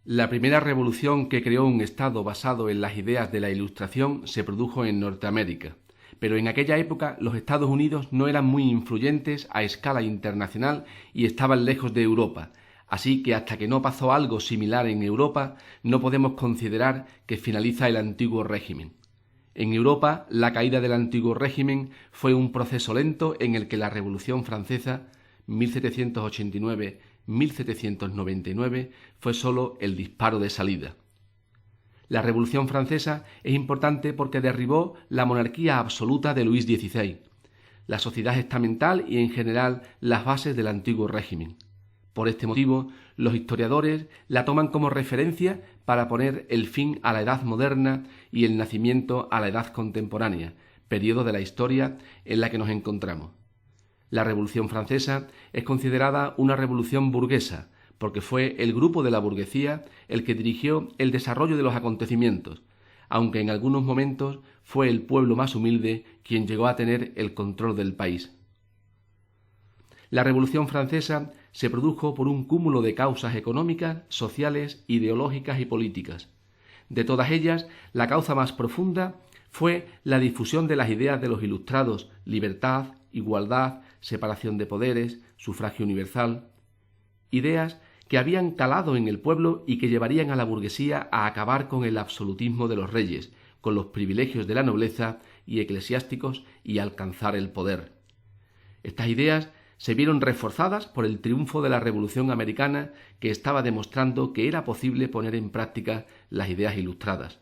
La primera revolución que creó un Estado basado en las ideas de la Ilustración se produjo en Norteamérica, pero en aquella época los Estados Unidos no eran muy influyentes a escala internacional y estaban lejos de Europa, así que hasta que no pasó algo similar en Europa no podemos considerar que finaliza el antiguo régimen. En Europa, la caída del antiguo régimen fue un proceso lento en el que la Revolución Francesa 1789-1799 fue sólo el disparo de salida. La Revolución Francesa es importante porque derribó la monarquía absoluta de Luis XVI, la sociedad estamental y en general las bases del antiguo régimen. Por este motivo, los historiadores la toman como referencia para poner el fin a la Edad Moderna y el nacimiento a la Edad Contemporánea, periodo de la historia en la que nos encontramos. La Revolución Francesa es considerada una revolución burguesa, porque fue el grupo de la burguesía el que dirigió el desarrollo de los acontecimientos, aunque en algunos momentos fue el pueblo más humilde quien llegó a tener el control del país. La Revolución Francesa se produjo por un cúmulo de causas económicas, sociales, ideológicas y políticas. De todas ellas, la causa más profunda fue la difusión de las ideas de los ilustrados: libertad, igualdad, separación de poderes, sufragio universal, ideas que habían calado en el pueblo y que llevarían a la burguesía a acabar con el absolutismo de los reyes, con los privilegios de la nobleza y eclesiásticos y alcanzar el poder. Estas ideas se vieron reforzadas por el triunfo de la Revolución Americana, que estaba demostrando que era posible poner en práctica las ideas ilustradas.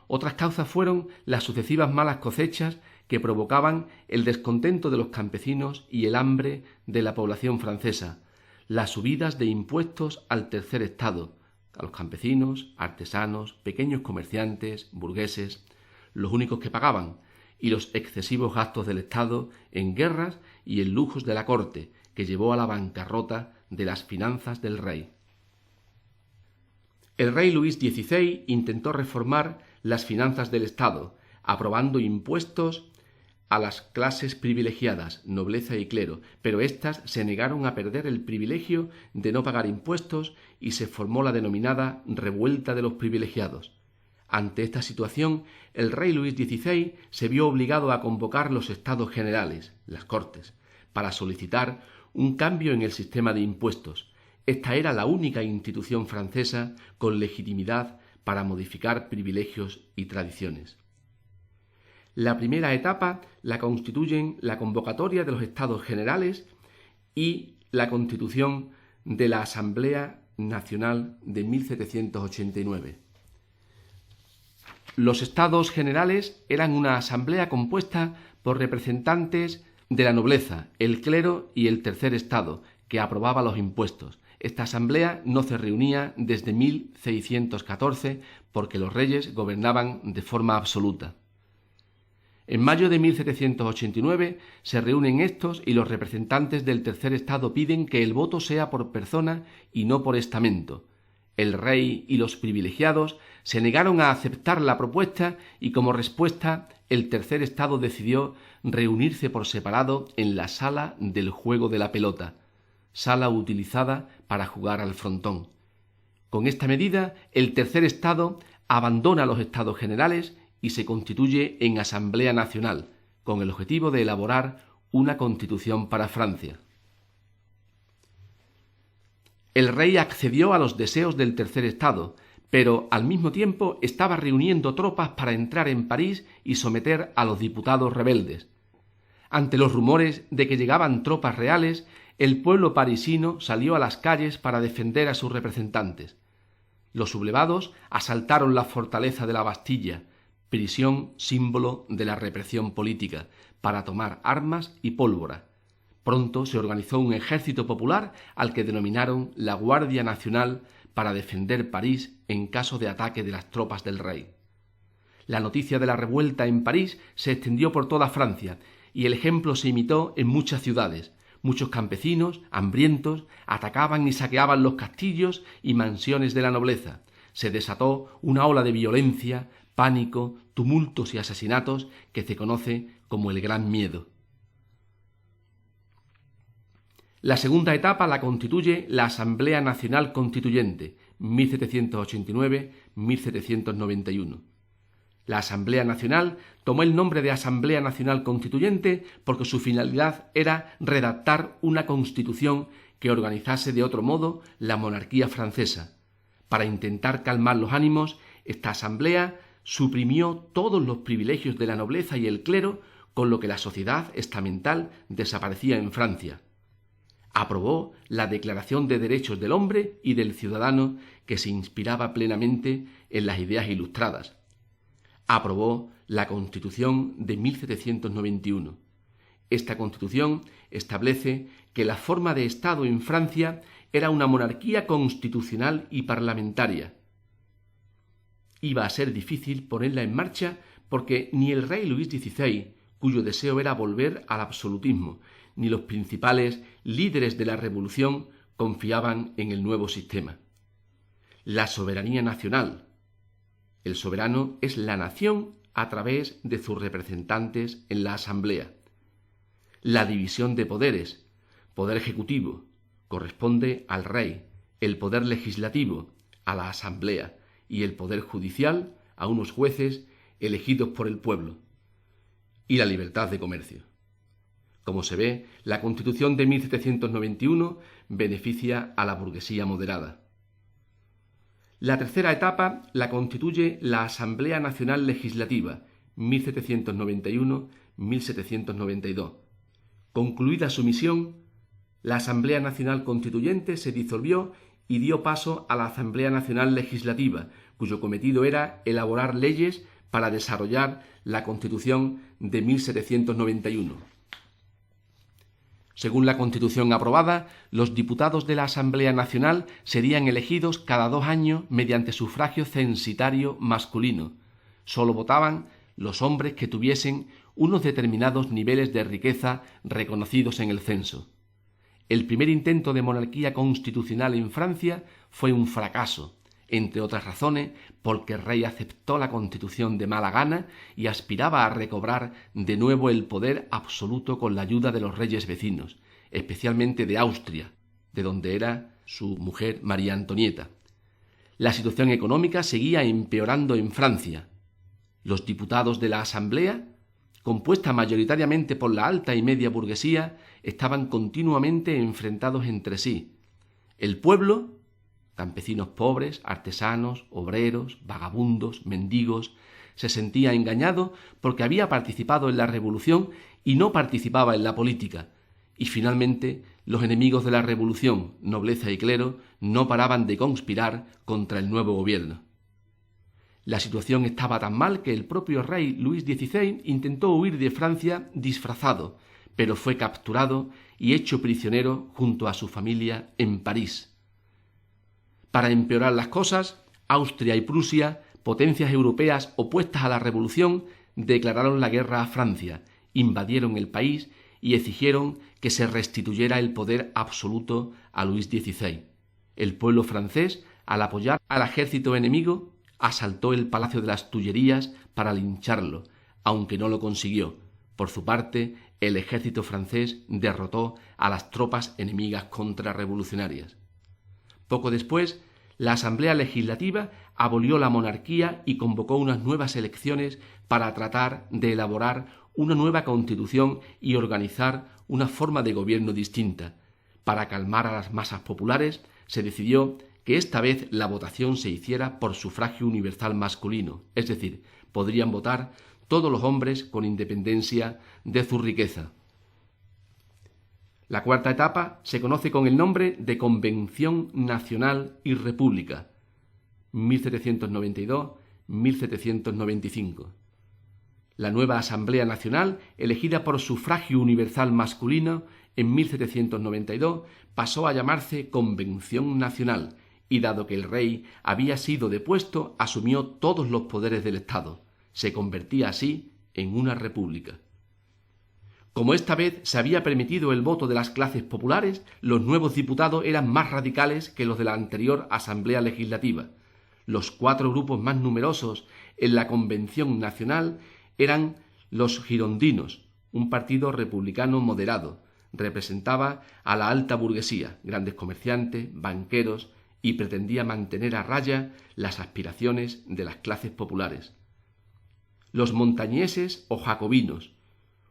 Otras causas fueron las sucesivas malas cosechas que provocaban el descontento de los campesinos y el hambre de la población francesa, las subidas de impuestos al tercer estado, a los campesinos, artesanos, pequeños comerciantes, burgueses, los únicos que pagaban, y los excesivos gastos del Estado en guerras y en lujos de la corte, que llevó a la bancarrota de las finanzas del rey. El rey Luis XVI intentó reformar las finanzas del Estado, aprobando impuestos a las clases privilegiadas, nobleza y clero, pero éstas se negaron a perder el privilegio de no pagar impuestos y se formó la denominada Revuelta de los Privilegiados. Ante esta situación, el rey Luis XVI se vio obligado a convocar los Estados Generales, las Cortes, para solicitar un cambio en el sistema de impuestos. Esta era la única institución francesa con legitimidad para modificar privilegios y tradiciones. La primera etapa la constituyen la convocatoria de los Estados Generales y la constitución de la Asamblea Nacional de 1789. Los Estados Generales eran una asamblea compuesta por representantes de la nobleza, el clero y el tercer estado, que aprobaba los impuestos. Esta asamblea no se reunía desde 1614 porque los reyes gobernaban de forma absoluta. En mayo de 1789 se reúnen estos y los representantes del tercer estado piden que el voto sea por persona y no por estamento. El rey y los privilegiados se negaron a aceptar la propuesta y como respuesta el tercer estado decidió reunirse por separado en la sala del juego de la pelota, sala utilizada para jugar al frontón. Con esta medida el tercer estado abandona los Estados Generales y se constituye en Asamblea Nacional, con el objetivo de elaborar una constitución para Francia. El rey accedió a los deseos del tercer estado, pero al mismo tiempo estaba reuniendo tropas para entrar en París y someter a los diputados rebeldes. Ante los rumores de que llegaban tropas reales, el pueblo parisino salió a las calles para defender a sus representantes. Los sublevados asaltaron la fortaleza de la Bastilla, prisión símbolo de la represión política, para tomar armas y pólvora. Pronto se organizó un ejército popular al que denominaron la Guardia Nacional para defender París en caso de ataque de las tropas del rey. La noticia de la revuelta en París se extendió por toda Francia y el ejemplo se imitó en muchas ciudades. Muchos campesinos, hambrientos, atacaban y saqueaban los castillos y mansiones de la nobleza. Se desató una ola de violencia, pánico, tumultos y asesinatos que se conoce como el Gran Miedo. La segunda etapa la constituye la Asamblea Nacional Constituyente, 1789-1791. La Asamblea Nacional tomó el nombre de Asamblea Nacional Constituyente porque su finalidad era redactar una constitución que organizase de otro modo la monarquía francesa. Para intentar calmar los ánimos, esta asamblea suprimió todos los privilegios de la nobleza y el clero, con lo que la sociedad estamental desaparecía en Francia. Aprobó la Declaración de Derechos del Hombre y del Ciudadano, que se inspiraba plenamente en las ideas ilustradas. Aprobó la Constitución de 1791. Esta Constitución establece que la forma de Estado en Francia era una monarquía constitucional y parlamentaria. Iba a ser difícil ponerla en marcha porque ni el rey Luis XVI, cuyo deseo era volver al absolutismo, ni los principales líderes de la revolución confiaban en el nuevo sistema. La soberanía nacional. El soberano es la nación a través de sus representantes en la Asamblea. La división de poderes. Poder ejecutivo corresponde al rey, el poder legislativo a la Asamblea y el poder judicial a unos jueces elegidos por el pueblo. Y la libertad de comercio. Como se ve, la Constitución de 1791 beneficia a la burguesía moderada. La tercera etapa la constituye la Asamblea Nacional Legislativa, 1791-1792. Concluida su misión, la Asamblea Nacional Constituyente se disolvió y dio paso a la Asamblea Nacional Legislativa, cuyo cometido era elaborar leyes para desarrollar la Constitución de 1791. Según la Constitución aprobada, los diputados de la Asamblea Nacional serían elegidos cada 2 años mediante sufragio censitario masculino. Solo votaban los hombres que tuviesen unos determinados niveles de riqueza reconocidos en el censo. El primer intento de monarquía constitucional en Francia fue un fracaso, entre otras razones porque el rey aceptó la Constitución de mala gana y aspiraba a recobrar de nuevo el poder absoluto con la ayuda de los reyes vecinos, especialmente de Austria, de donde era su mujer María Antonieta. La situación económica seguía empeorando en Francia. Los diputados de la Asamblea, compuesta mayoritariamente por la alta y media burguesía, estaban continuamente enfrentados entre sí. El pueblo, campesinos pobres, artesanos, obreros, vagabundos, mendigos, se sentía engañado porque había participado en la revolución y no participaba en la política. Y finalmente, los enemigos de la revolución, nobleza y clero, no paraban de conspirar contra el nuevo gobierno. La situación estaba tan mal que el propio rey Luis XVI intentó huir de Francia disfrazado, pero fue capturado y hecho prisionero junto a su familia en París. Para empeorar las cosas, Austria y Prusia, potencias europeas opuestas a la revolución, declararon la guerra a Francia, invadieron el país y exigieron que se restituyera el poder absoluto a Luis XVI. El pueblo francés, al apoyar al ejército enemigo, asaltó el Palacio de las Tullerías para lincharlo, aunque no lo consiguió. Por su parte, el ejército francés derrotó a las tropas enemigas contrarrevolucionarias. Poco después, la Asamblea Legislativa abolió la monarquía y convocó unas nuevas elecciones para tratar de elaborar una nueva constitución y organizar una forma de gobierno distinta. Para calmar a las masas populares, se decidió que esta vez la votación se hiciera por sufragio universal masculino, es decir, podrían votar todos los hombres con independencia de su riqueza. La cuarta etapa se conoce con el nombre de Convención Nacional y República, 1792-1795. La nueva Asamblea Nacional, elegida por sufragio universal masculino en 1792, pasó a llamarse Convención Nacional y, dado que el rey había sido depuesto, asumió todos los poderes del Estado. Se convertía así en una república. Como esta vez se había permitido el voto de las clases populares, los nuevos diputados eran más radicales que los de la anterior Asamblea Legislativa. Los 4 grupos más numerosos en la Convención Nacional eran los girondinos, un partido republicano moderado. Representaba a la alta burguesía, grandes comerciantes, banqueros y pretendía mantener a raya las aspiraciones de las clases populares. Los montañeses o jacobinos,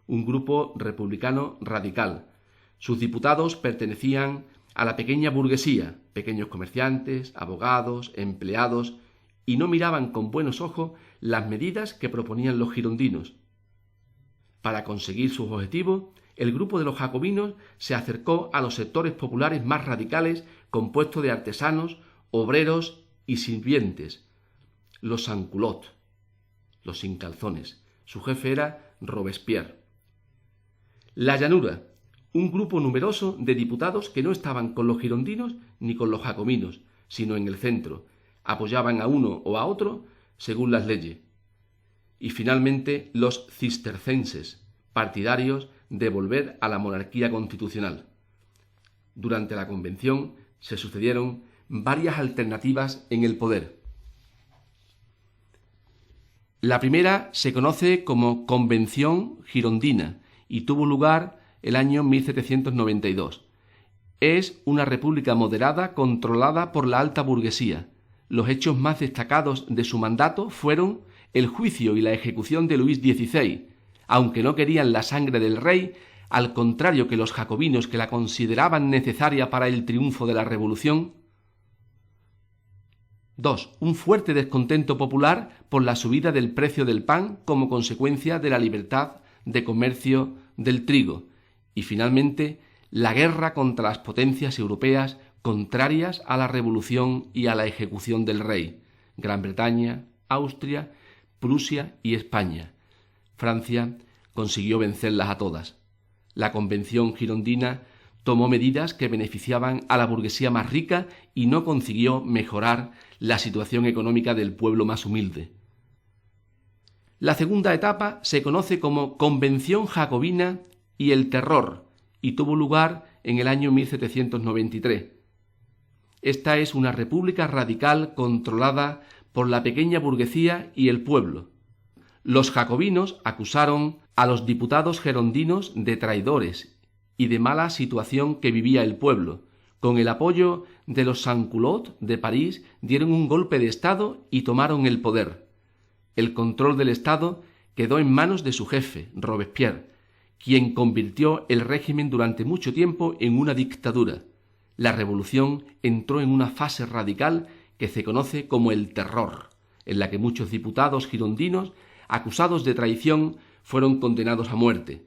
un grupo republicano radical. Sus diputados pertenecían a la pequeña burguesía, pequeños comerciantes, abogados, empleados, y no miraban con buenos ojos las medidas que proponían los girondinos. Para conseguir sus objetivos, el grupo de los jacobinos se acercó a los sectores populares más radicales compuestos de artesanos, obreros y sirvientes, los sans-culottes, los sin calzones. Su jefe era Robespierre. La llanura, un grupo numeroso de diputados que no estaban con los girondinos ni con los jacobinos, sino en el centro, apoyaban a uno o a otro según las leyes. Y finalmente los cistercenses, partidarios de volver a la monarquía constitucional. Durante la convención se sucedieron varias alternativas en el poder. La primera se conoce como Convención Girondina y tuvo lugar el año 1792. Es una república moderada controlada por la alta burguesía. Los hechos más destacados de su mandato fueron el juicio y la ejecución de Luis XVI, aunque no querían la sangre del rey, al contrario que los jacobinos que la consideraban necesaria para el triunfo de la revolución. 2. Un fuerte descontento popular por la subida del precio del pan como consecuencia de la libertad de comercio del trigo. Y finalmente, la guerra contra las potencias europeas contrarias a la revolución y a la ejecución del rey: Gran Bretaña, Austria, Prusia y España. Francia consiguió vencerlas a todas. La Convención Girondina tomó medidas que beneficiaban a la burguesía más rica y no consiguió mejorar la situación económica del pueblo más humilde. La segunda etapa se conoce como Convención Jacobina y el Terror y tuvo lugar en el año 1793. Esta es una república radical controlada por la pequeña burguesía y el pueblo. Los jacobinos acusaron a los diputados girondinos de traidores y de mala situación que vivía el pueblo. Con el apoyo de los sans-culottes de París dieron un golpe de Estado y tomaron el poder. El control del Estado quedó en manos de su jefe, Robespierre, quien convirtió el régimen durante mucho tiempo en una dictadura. La revolución entró en una fase radical que se conoce como el Terror, en la que muchos diputados girondinos acusados de traición fueron condenados a muerte.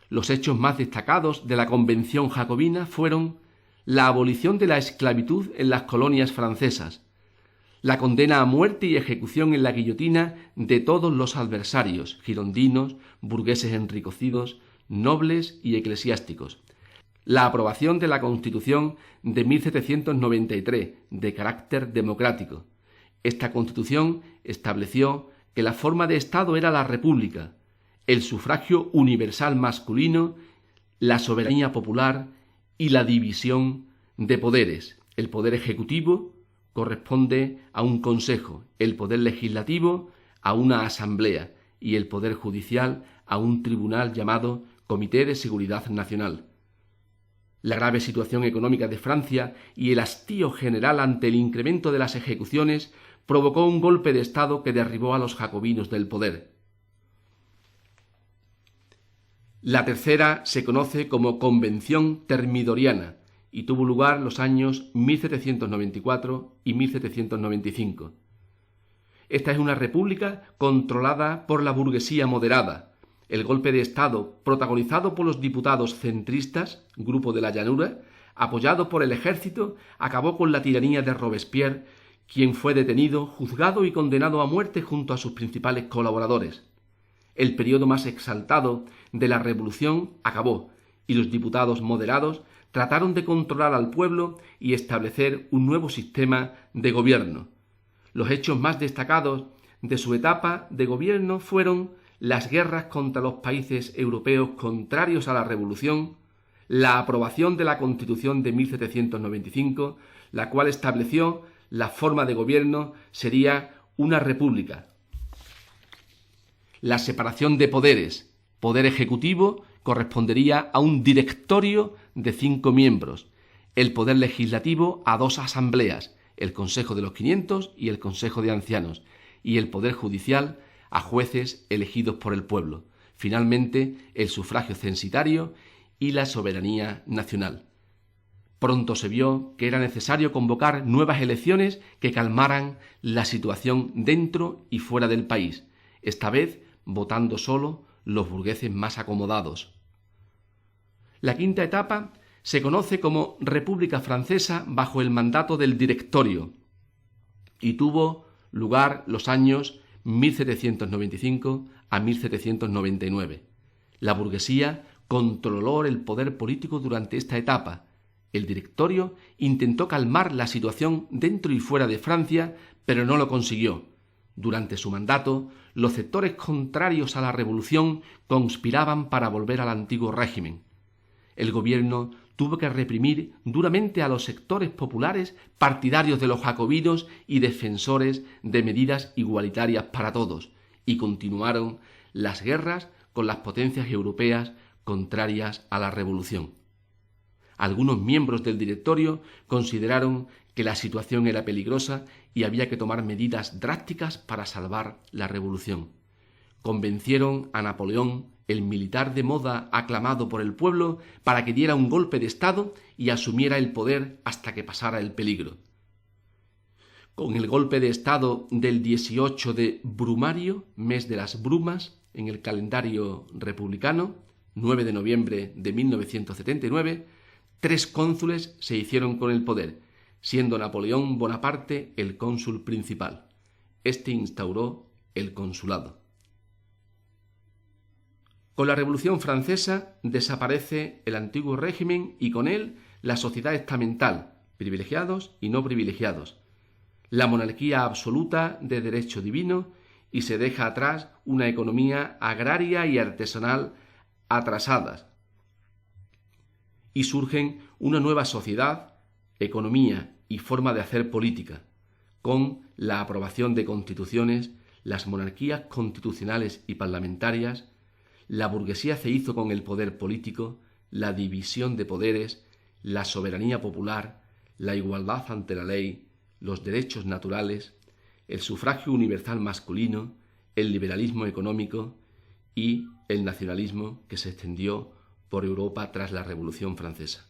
Los hechos más destacados de la Convención Jacobina fueron la abolición de la esclavitud en las colonias francesas, la condena a muerte y ejecución en la guillotina de todos los adversarios, girondinos, burgueses enriquecidos, nobles y eclesiásticos, la aprobación de la Constitución de 1793, de carácter democrático. Esta Constitución estableció que la forma de Estado era la República, el sufragio universal masculino, la soberanía popular y la división de poderes. El poder ejecutivo corresponde a un consejo, el poder legislativo a una asamblea y el poder judicial a un tribunal llamado Comité de Seguridad Nacional. La grave situación económica de Francia y el hastío general ante el incremento de las ejecuciones provocó un golpe de Estado que derribó a los jacobinos del poder. La tercera se conoce como Convención Termidoriana y tuvo lugar los años 1794 y 1795. Esta es una república controlada por la burguesía moderada. El golpe de Estado, protagonizado por los diputados centristas, grupo de la llanura, apoyado por el ejército, acabó con la tiranía de Robespierre, quien fue detenido, juzgado y condenado a muerte junto a sus principales colaboradores. El periodo más exaltado de la revolución acabó y los diputados moderados trataron de controlar al pueblo y establecer un nuevo sistema de gobierno. Los hechos más destacados de su etapa de gobierno fueron las guerras contra los países europeos contrarios a la revolución, la aprobación de la Constitución de 1795, la cual estableció la forma de gobierno sería una república. La separación de poderes. Poder ejecutivo correspondería a un directorio de 5 miembros, el poder legislativo a 2 asambleas el Consejo de los 500 y el Consejo de Ancianos, y el poder judicial a jueces elegidos por el pueblo, finalmente el sufragio censitario y la soberanía nacional. Pronto se vio que era necesario convocar nuevas elecciones que calmaran la situación dentro y fuera del país, esta vez votando solo los burgueses más acomodados. La quinta etapa se conoce como República Francesa bajo el mandato del Directorio y tuvo lugar los años 1795 a 1799. La burguesía controló el poder político durante esta etapa. El Directorio intentó calmar la situación dentro y fuera de Francia, pero no lo consiguió. Durante su mandato, los sectores contrarios a la revolución conspiraban para volver al antiguo régimen. El gobierno tuvo que reprimir duramente a los sectores populares partidarios de los jacobinos y defensores de medidas igualitarias para todos, y continuaron las guerras con las potencias europeas contrarias a la revolución. Algunos miembros del Directorio consideraron que la situación era peligrosa y había que tomar medidas drásticas para salvar la revolución. Convencieron a Napoleón, el militar de moda aclamado por el pueblo, para que diera un golpe de Estado y asumiera el poder hasta que pasara el peligro. Con el golpe de Estado del 18 de Brumario, mes de las brumas, en el calendario republicano, 9 de noviembre de 1979, 3 cónsules se hicieron con el poder, siendo Napoleón Bonaparte el cónsul principal. Este instauró el consulado. Con la Revolución Francesa desaparece el antiguo régimen y con él la sociedad estamental, privilegiados y no privilegiados, la monarquía absoluta de derecho divino, y se deja atrás una economía agraria y artesanal atrasadas. Y surgen una nueva sociedad, economía y forma de hacer política, con la aprobación de constituciones, las monarquías constitucionales y parlamentarias. La burguesía se hizo con el poder político, la división de poderes, la soberanía popular, la igualdad ante la ley, los derechos naturales, el sufragio universal masculino, el liberalismo económico y el nacionalismo que se extendió por Europa tras la Revolución Francesa.